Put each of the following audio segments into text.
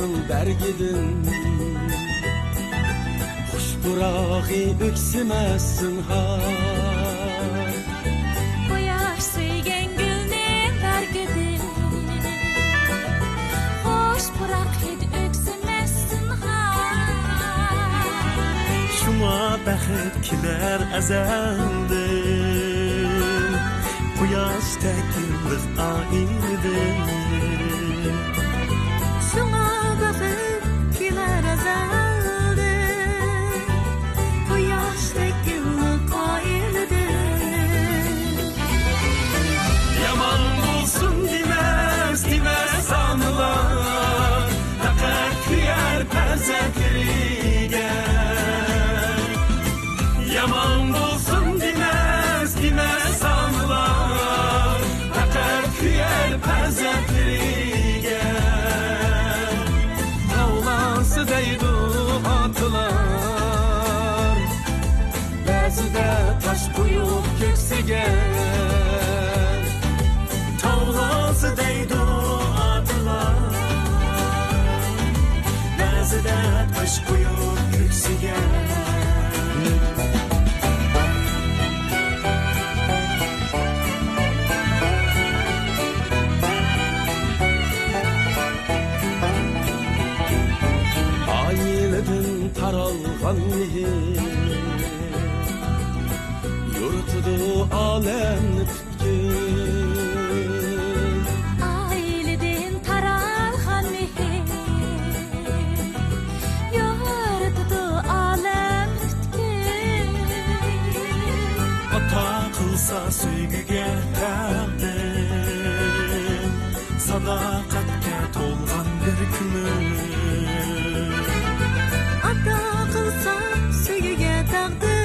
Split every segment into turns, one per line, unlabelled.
Yağmurun bergidin Kuş burağı öksümezsin har
Koyaş suygen gülne bergidin Hoş bırak hid öksümezsin har
Şuna bəxət kiler əzəldir Quyaş təkillik aynidir
Şuna bakıp kiler azaldı Bu yaştaki yıllık ailedir
Yaman bulsun demez anılar Fakat kıyar perzekliğe Yaman bulsun demez anılar Fakat kıyar perzekliğe Tavlası deydu atılar Bazıda taş koyup köksüge Tavlası deydu atılar Bazıda taş koyup köksüge Aileden taralgan mihir Yurtudu alem tütkün
Aileden taralgan mihir Yordudu alem tütkün
Ata kılsa süygüge takdim Sadakatke tolgan bir kümün
Ata kılsa süyüge takdim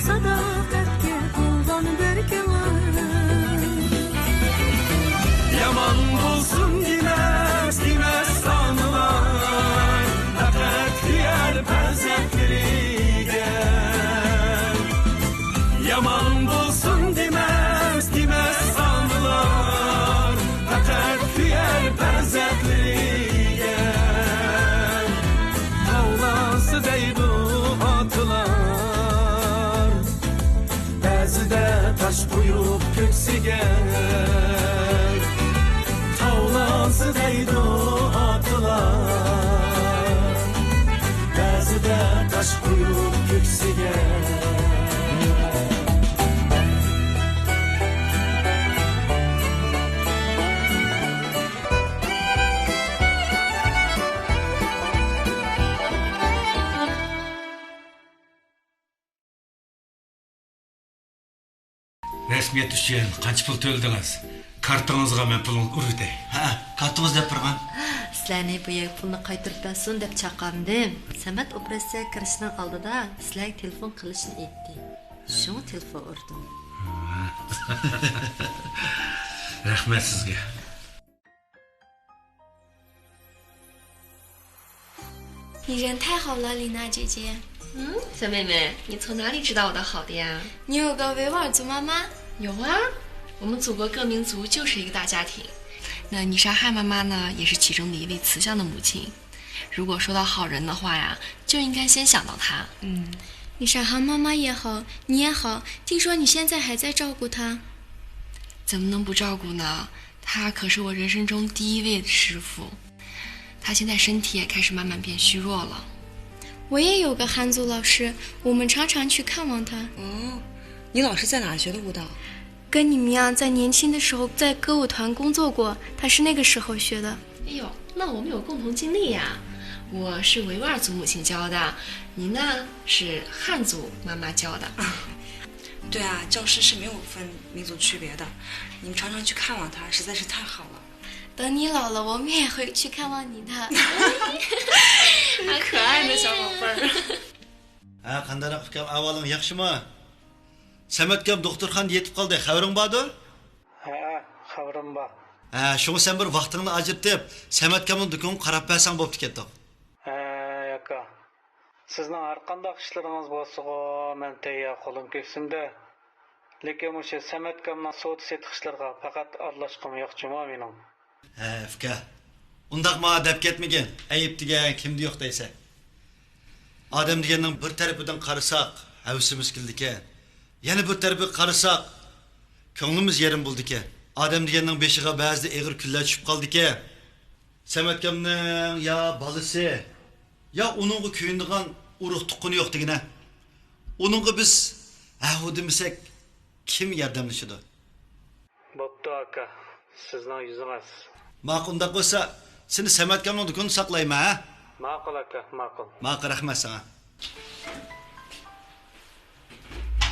Sadakatke kullan bir gülün
Yaman bulsun demez sanılar Fakat kıyar perzekliğe Yaman bulsun demez sanılar Fakat kıyar perzekliğe Tavlası deydu atılar Bazıda taş koyup köksüge Tavlası deydu atılar Bazıda taş koyup köksüge Resmiyet üçün qancha pul to'ldingiz? Kartangizga men pulni urday.
Ha, kartımız dep turman.
Sizlarni bu yer pulni qaytirib bersin deb chaqirdim. Samat operatsiya kirishdan oldida sizlarga telefon qilishni aytdi. Shunga telefon urdim.
Rahmat sizga.
你人太好了，李娜姐姐。
小妹妹，你从哪里知道我的好的呀？
你有个维吾尔族妈妈？
有啊，我们祖国各民族就是一个大家庭。那尼沙汉妈妈呢，也是其中的一位慈祥的母亲。如果说到好人的话呀，就应该先想到她。
你傻汉妈妈也好，你也好，听说你现在还在照顾她。
怎么能不照顾呢？她可是我人生中第一位师傅。她现在身体也开始慢慢变虚弱了。
我也有个汉族老师，我们常常去看望他。
哦，你老师在哪学的舞蹈？
跟你们一样，在年轻的时候在歌舞团工作过，他是那个时候学的。
哎呦，那我们有共同经历呀！我是维吾尔族母亲教的，你呢是汉族妈妈教的。
对啊，教师是没有分民族区别的，你们常常去看望他，实在是太好了。
等你老了，我们也会去看望你的。
好可爱的小宝贝儿。
Qandaroq ukam, ahvoling yaxshimi? Samatgam doktorxonada yetib qoldi. Xabaring bormi?
Ha, xabarim bor.
Ha, shunga sen bir vaqtingni ajratib, Samatgamning do'koniga qarab bersang bo'pti ketdi.
Ha, aka. Sizning har qanday ishlaringiz bo'lsa-ku, men tayyor qo'lim ko'ksimda. Lekin o'sha Samatgamning savdo setiq ishlarga faqat aralashqim yo'qchimi mening.
Ha, uka. Undaq ma dep ketmegen. Ayıp degen kimde yok deyse. Adam degenning bir tarafidan qarasak, havsimiz keldi ekan. Yana bir tarafiga qarasak, ko'nglimiz yerim bo'ldi ekan. Adam degenning beshiga ba'zida eg'ir kunlar tushib qoldi ekan. Samatkamning ya balisi, ya uningga kuyindigan urug' tuqquni yo'q degina. Uningga biz ahu demasak kim yordamlashadi?
Bo'pti aka, sizning yuzingiz.
Ma'quldoq bo'lsa, seni Samatkamning do'konida saqlayman, ha?
Ma'qul aka, ma'qul.
Ma'qul, rahmat sana.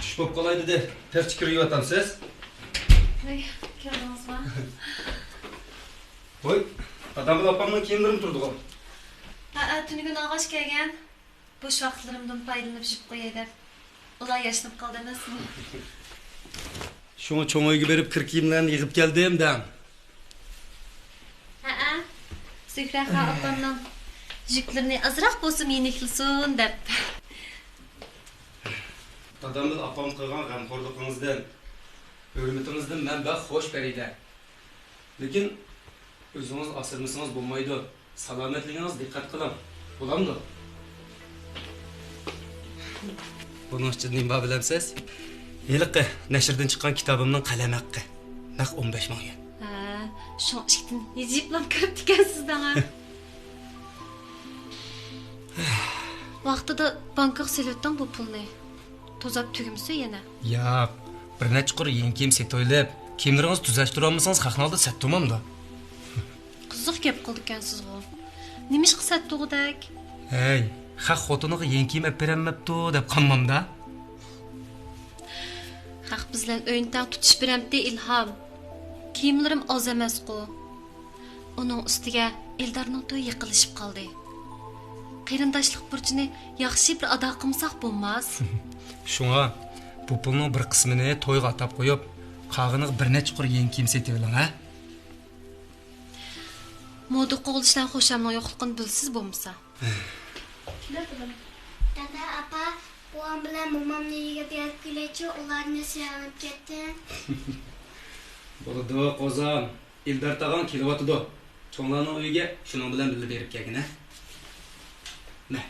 Tush bo'lib qolay dedi. Tez kirayotamsiz?
Ay, keldingizmi?
Voy, Adambil opamning kiyimlarini turdi-ku.
Tunigun og'ash kelgan. Bo'sh vaqtlarimdan foydalanib yeb qo'yay deb. Ular yashnab qoldi emasmi?
Shuni cho'ng uyga berib kir kiyimlarni yig'ib keldim dam.
Suhraxa opamning yuklarni azroq bo'lsa yeniklasin deb.
Adambil opam qilgan g'amxo'rligingizdan, hurmatingizdan men bax xo'sh berida. Lekin o'zingiz asirmasangiz bo'lmaydi. Salomatligingiz diqqat qiling. Bo'lamdi? Buning uchun nima bilamsiz? Yiliqi nashrdan chiqqan kitobimning qalam haqqi. Naq 15 ming.
Shu ishdan yeziblam kirib ekansiz-da. Vaqtida bankga silyotdan bu pulni. Tozab tugimsa yana.
Yo'q, bir necha qur yeng kiyim setoylab, kiyimlaringizni tuzashtirib olmasangiz haqni oldi sattomamda.
Qiziq gap qildi ekansiz-ku. Nima ish qilsatdug'idak?
Hey, haq xotiniga yeng kiyim olib bermabdi deb qanmamda.
Haq bizlar o'yindan tutish beramdi ilhom. Kiyimlarim oz emas-ku. Uning ustiga Eldarning to'yi yiqilishib qoldi. Qarindoshlik burchini yaxshi bir ado qilmasak bo'lmas.
Shunga bu pulning bir qismini to'yga atab qo'yib, qog'iniga bir necha qur yeng kiyim setib oling, ha?
Moda qo'lishdan xo'shamning yo'qligini bilsiz bo'lmasa.
Dada, apa, buam bilan momamni uyga berib keluvchi, ularni sog'inib ketdim.
Bo'ldi, qozon. Eldar tag'on kelyapti. Cho'nglarning uyiga shuning bilan birga berib kelgin, ha? Ne?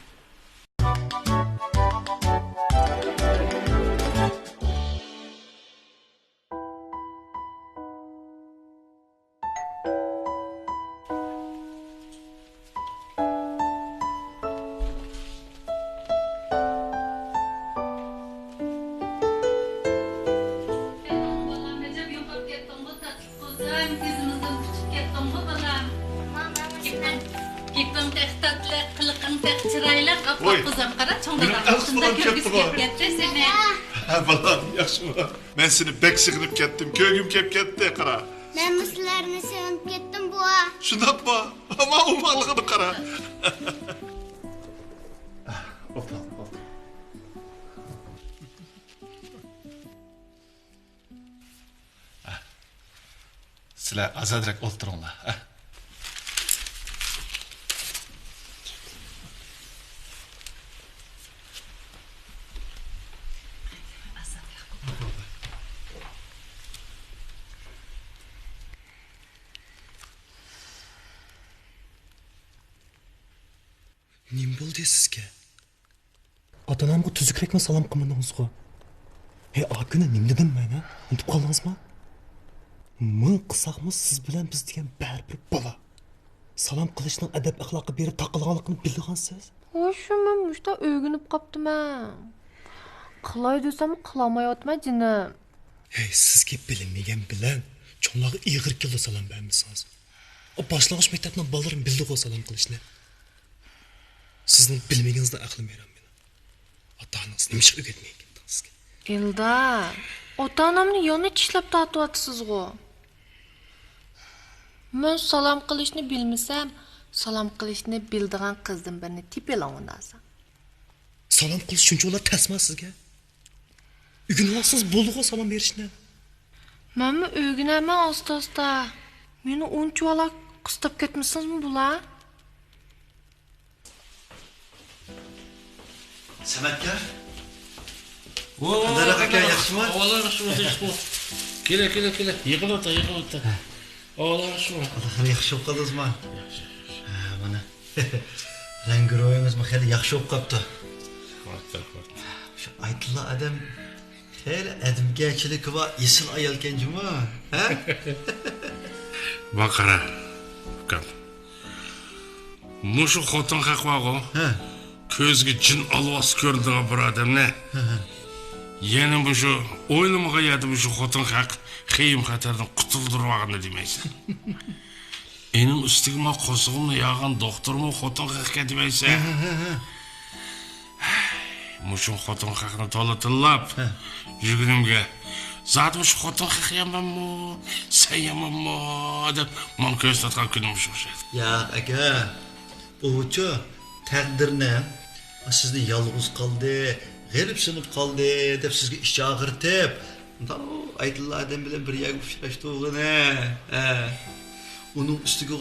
Balam, yaxşımı. Ben seni bek sıkınıp kettim, köygüm kep ketdi, qara.
Ben sizlarni sevib ketdim, buva.
Şundaq mı? Ama umalığını qara. Otur. Sizler azadrak oturunlar.
Nim bo'ldi sizga? Ota-onamga tuzukrakmi salom qilmadingizku? Hey, akuna nim dedim men, ha? Unutib qoldingizmi? Ming qilsaqmi siz bilan biz degan baribir bola. Salom qilishning adab axloqi berib taqilganligini bilgansiz.
Voy, shu men mushta o'rganib qopdim-a. Qilay desam qilolmayotma jinim.
Hey, sizga bilinmagan bilan cho'nglarga ig'ir keldi salom bermisangiz. O boshlang'ich maktabdan bolalarım bildi-ku salom qilishni. Sizning bilmaganingizdan aqlim beram meni. Ota-onangiz nima ish o'rgatmagan sizga?
Eldar, ota-onamni yoni tishlab tortyapsiz-ku. Men salom qilishni bilmasam, salom qilishni bildigan qizdan birini tipelang undasan.
Salom qilish shunchalar tasma sizga? O'rganasiz bo'ldi-ku salom berishni.
Menmi o'rganaman asta-asta. Meni unchalar qistab ketmisizmi bular?
Samatkar?
Qandarak
aka, yaxshimi?
Olar yaxshimi? Kela. Yig'ilib o'tir. Olar yaxshimi?
Alloh yaxshi bo'lib qoldingizmi? mana rangiroyingiz xeyli yaxshi bo'lib qopti. Shu aytilla adam xeyli adamgarchilik va esil ayol ekan-juma, ha?
Baqara. Ukam. Mushu xotin haqvaqo. Ko'zga jin alvos ko'rdigan bir odamni. Yana mushu o'ylamaga yadi mushu xotin haq xeyim xatardan qutuldirmoqni demaysan. Enim ustiga qo'zig'imni yog'an doktormi xotin haqqa demaysan. Mushu xotin haqni to'latillab yugunimga zat mushu xotin haq yamanmi, sayyamanmi deb men ko'z tatgan kunim shu o'xshaydi.
Ya aka, buchu taqdirni sizni yolg'iz qoldi, g'eribsinib qoldi deb sizga ish chaqirtib, aytilla adam bilan bir yerga uchrashdingizmi? Uning ustiga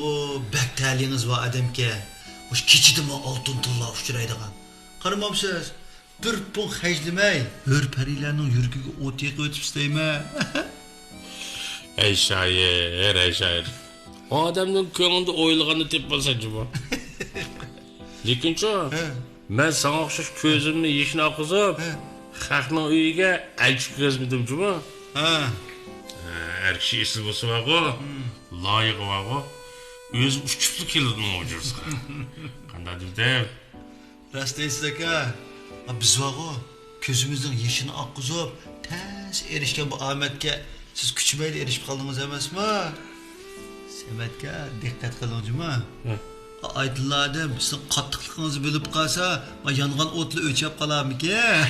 bak ta'lingiz va adamga o'sha kechidimi oltin tilla uchraydigan. Qaramamsiz, bir pul xajlamay, hur parilarning yurgiga o't yiqib o'tibsizmi?
Ey shoir. Odamning ko'nglida o'ylaganini tepmasan-juma. Lekinchi men sana o'xshash ko'zimni yeshini oqizib, xalqning uyiga aytib ko'zmidim-juma. Her kishi esli bo'lsa vaqo, loyiq vaqo, o'zim uchibli keldim o'jirsa. Qanday deb?
Rost deysiz aka. Biz vaqo ko'zimizning yeshini oqizib, tez erishgan bu omadga siz kuchmayli erishib qoldingiz emasmi? Samatga diqqat qiling-juma. Aytdilardim, sizning qattiqligingizni bilib qolsa, yongan o'tni o'chab qolarmikan?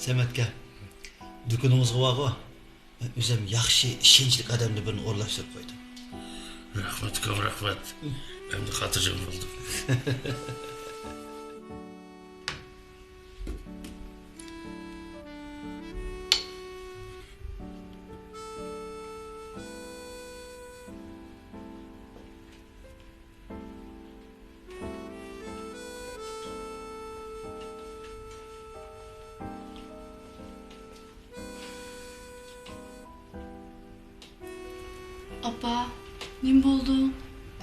Samatga dukunimizga vaqo, o'zim yaxshi, ishonchli odamni birini o'rlashtirib qo'ydim.
Rahmat. Endi xotirjam bo'ldim.
Apa, nim bo'ldi?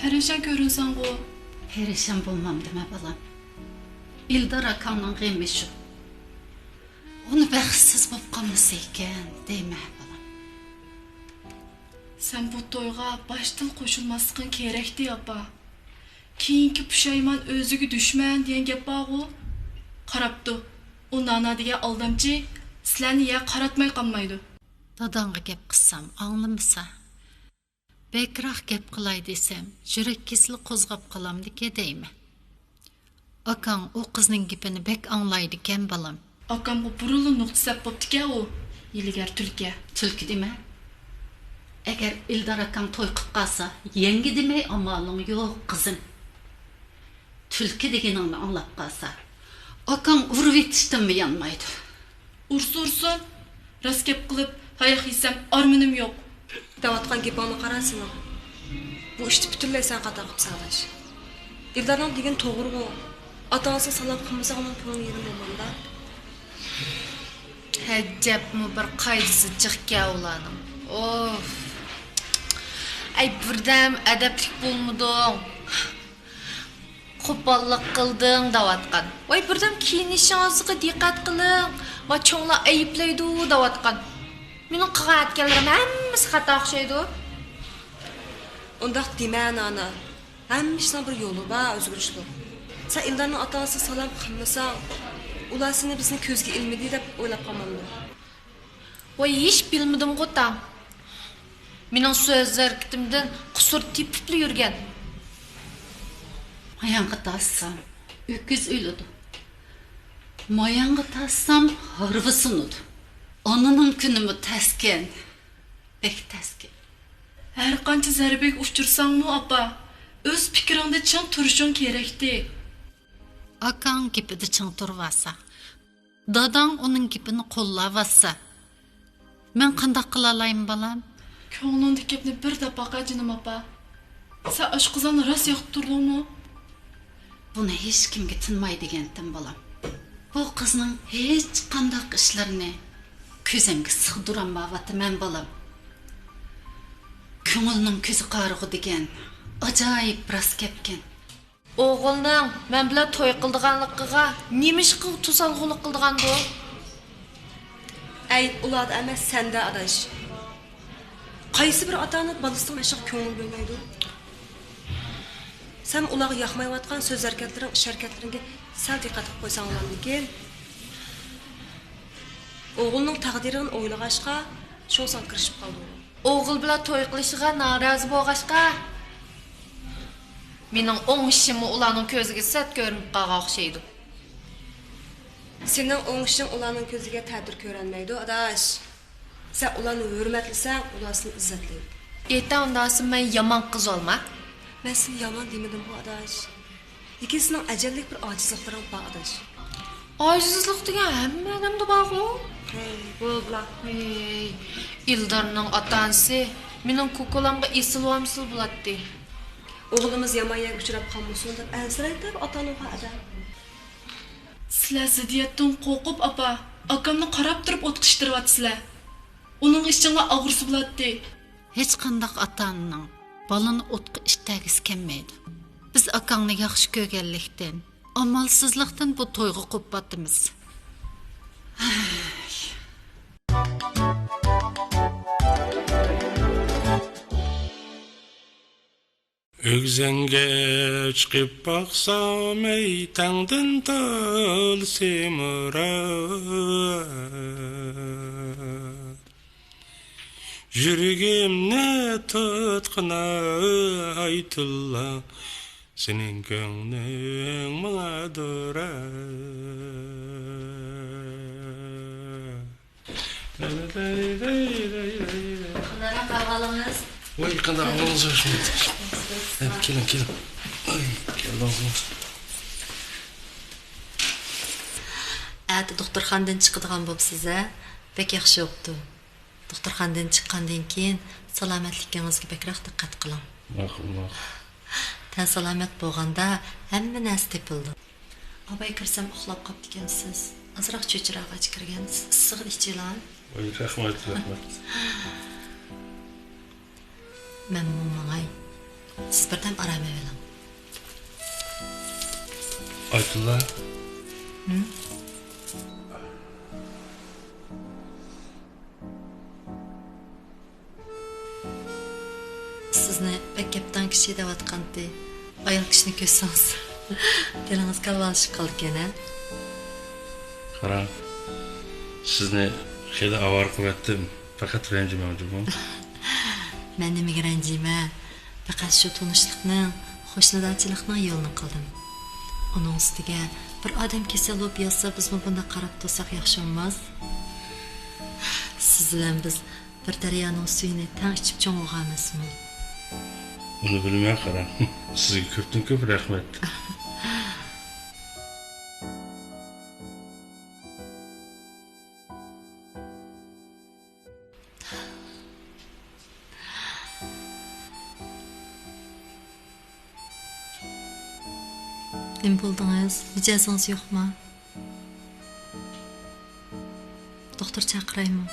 Perişan görünsen-ku.
Perişan bulmam deme balam. İldar akanın g'emi shu. Onu baxtsiz bo'lib qolmasa ekan, deyme balam.
Sen bu to'yga baştan qo'shilmasliging kerakdi, apa. Keyingi pushayman o'ziga dushman degan gap bor-ku. Qarabdi. U nana degan aldamchi sizlarni ya qaratmay qolmaydi.
Dadanga gap qilsam, anglamasa. Bekroq gap qilay desam, yurak kesili qo'zg'ab qolamdiki deymi? Akang o qizning gapini bek anglaydi ekan balam.
Akamga burunli nuqta sap bo'pti-ku u. Yiligar tulki.
Tulki dema. Agar Ildar akang to'y qilib qolsa, yangi demay amaling yo'q qizim. Tulki deganingni anglab qolsa, akang urib etishdanmi yanmaydi.
Ursun. Ras gap qilib, hayoq yesam arminim yo'q.
Davatgan gapingni qarasın. Bu ishni butunlay sen qata qilib saqlash. Ildarning degan to'g'ri-ku. Ata-onasi salom qilmasa uning ko'ngli yerim bo'lmanda.
Hajjabmi bir qaydisi chiqga ularning. Of. Ay birdam adablik bo'lmading. Qo'pollik qilding davatgan. Voy birdam kiyinishingizga diqqat qiling. Va cho'nglar ayiblaydi davatgan. Mening qilgan hammasi xato o'xshaydi.
Undaq dema ana. Hammasının bir yolu var, özgürlükü. Sen Ildar'ın atası salam qilmasan, ular seni bizni ko'zga ilmidi deb o'ylab qolmamdi.
Voy hech bilmadim qo'tam. Mening so'zlarimdan qusur tepib yurgan.
Mayanga tassam, öküz o'ladi. Mayanga tassam, harvi sunudu. Onunun kunimi taskin. Bek taskin.
Her qancha zarbek uçursan-mu apa? Öz fikringda ching turishing kerakdi.
Akang gapida ching turvasa, dadang uning gapini qo'llavasa, men qanday qila olayin balam?
Ko'nglingda gapni bir daqiqa jinim apa. Sen oshqizani ras yoqib turdingmi?
Buni hech kimga tinmaydigandim balam. Bu qizning hech qanday ishlarini ko'zimga sig'dirolmayapman balam. ko'ngilning ko'zi qarig'i degan ajoyib rost kepkan.
O'g'ilning men bilan to'y qildiganligiga nima ish qilib to'salg'ulik qildigan bu?
Ayb ularda emas sende adaş. Qaysi bir atani balısının aşağı köngül bölmeydi. Sen ulağı yakmayıvatkan söz hareketlerin, iş hareketlerine sel dikkat edip koysan olandı gel. Oğulunun takdirini oylagaşqa şolsan kırışıp kaldı.
O'g'il bilan to'y qilishiga norozi bo'lg'ashqa mening o'ng ishimni ularning ko'ziga sat ko'rinib qolgan o'xshaydi.
Senin o'ng ishing ularning ko'ziga ta'tir ko'rinmaydi, adaş. Sen ularni hurmatlasan, ular seni izzatlaydi.
Aytan undasin men yomon qiz olma.
Men seni yomon demedim bu adaş. Lekin sening ajallik bir ojizliklaring bor adaş.
Ojizlik degan hamma odamda bor-ku.
Hey, bo'ldi.
Hey, Ildarning ota-onasi mening ko'kolamga esilvamsil bo'ladi.
Oğlumuz yamayga uchrab qolmasin deb ansiraydi ota-onaga adam.
Sizlar ziddiyatdan qo'rqib apa, akamni qarab turib o'tqishtiryapsizlar. Uning ishingga og'risi bo'ladi.
Hech qanday ota-onaning balani o'tqa ishtagisi kelmaydi. Biz akangni yaxshi ko'rganlikdan, amalsizlikdan bu to'yga qo'patimiz.
Өгзенге chiqib boqsam ey tangdan tol semirar Yürgimne tutqina aytulla senin ko'ngling ma'durar
Qanara qavgalınız?
Voy qanday og'zingiz ochmaydi. Keling. Ay, keling og'zingiz.
Ati doktorxonadan chiqadigan bo'libsiz-a? Bek yaxshi bo'pti. Doktorxonadan chiqqandan keyin salomatligingizga bekroq diqqat qiling.
Ma'qul.
Tan salomat bo'lganda hamma narsa tepildi. Abay kirsam uxlab qolibdi ekansiz. Azroq cho'chiraq kirgan, issiq ichilan.
Voy, rahmat.
Men mangay. Siz birdan aram eveling.
Aytullah.
Sizni bek kaptan kishi deyotgandi. Ayol kishini ko'rsangiz, dilingiz kalvalashib qoldi ekan-a?
Qarang. Sizni xeyli avar qilyaptim. Faqat ranjimadim.
Men nimaga ranjiyman? Faqat shu tunishlikning, qo'shnidachilikning yo'lini qildim. Uning ustiga bir odam kasal bo'lib yotsa, biz bunda qarab tursak yaxshi emas. Siz bilan biz bir daryoning suyini tang ichib cho'ng'amasmi?
Uni bilmay qarang. Sizga ko'p rahmat.
Nima bo'ldingiz? Mijozing'iz yo'qmi? Doktor chaqiraymi?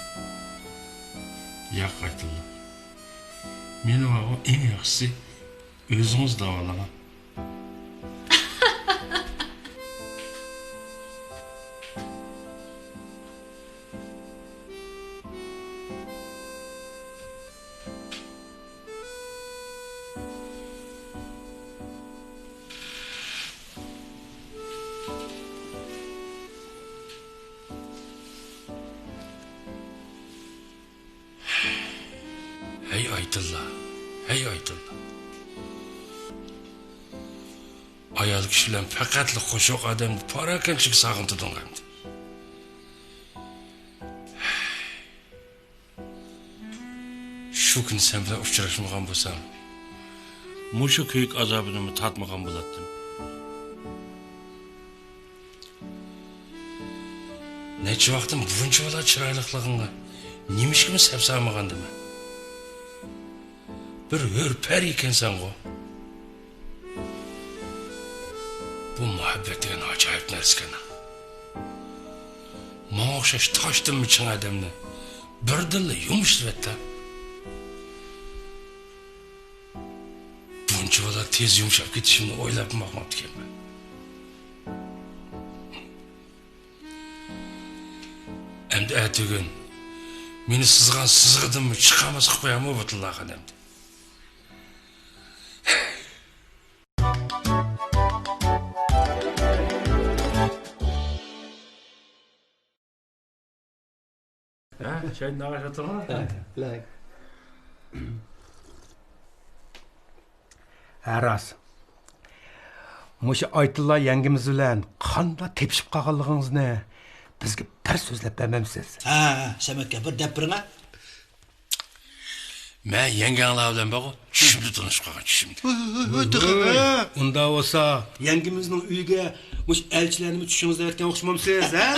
Yo'q, Aytullah. Meni va eng yaxshisi o'zingiz davolagan. Hey Aytullah. Ayol kishilar faqatli qo'shoq odamni parakanchik sog'intidan qamdi. Shu kun sen bilan uchrashmagan bo'lsam, mushu kuyik azobini tatmagan bo'lardim. Necha vaqtim buncha bola chiroyliligingga nimishkimi sapsamagandim. Bir hurpar ekansan-ku. Bu muhabbet degan ajoyib narsa ekan. Menga o'xshash toshdan ching odamni birdilla yumishtiradi. tez yumshab ketishimni o'ylab boqmabdi ekanman. Endi ertaga meni sizgan sizg'idimmi chiqamiz qilib qo'yammi bu tillaqan endi.
Sen ne yaşatın mı?
Aras. Muşu Aytullah yengimiz bilan qanda tepishib qolganligingizni bizga bir so'zlab bermamsiz.
Ha, Sametga bir deb biring.
Men yenganglar bilan bog'i tushimda tanishib qolgan tushimda.
Unda bo'lsa, yengimizning uyiga mush elchilarni tushingizda aytgan o'xshamamsiz, ha?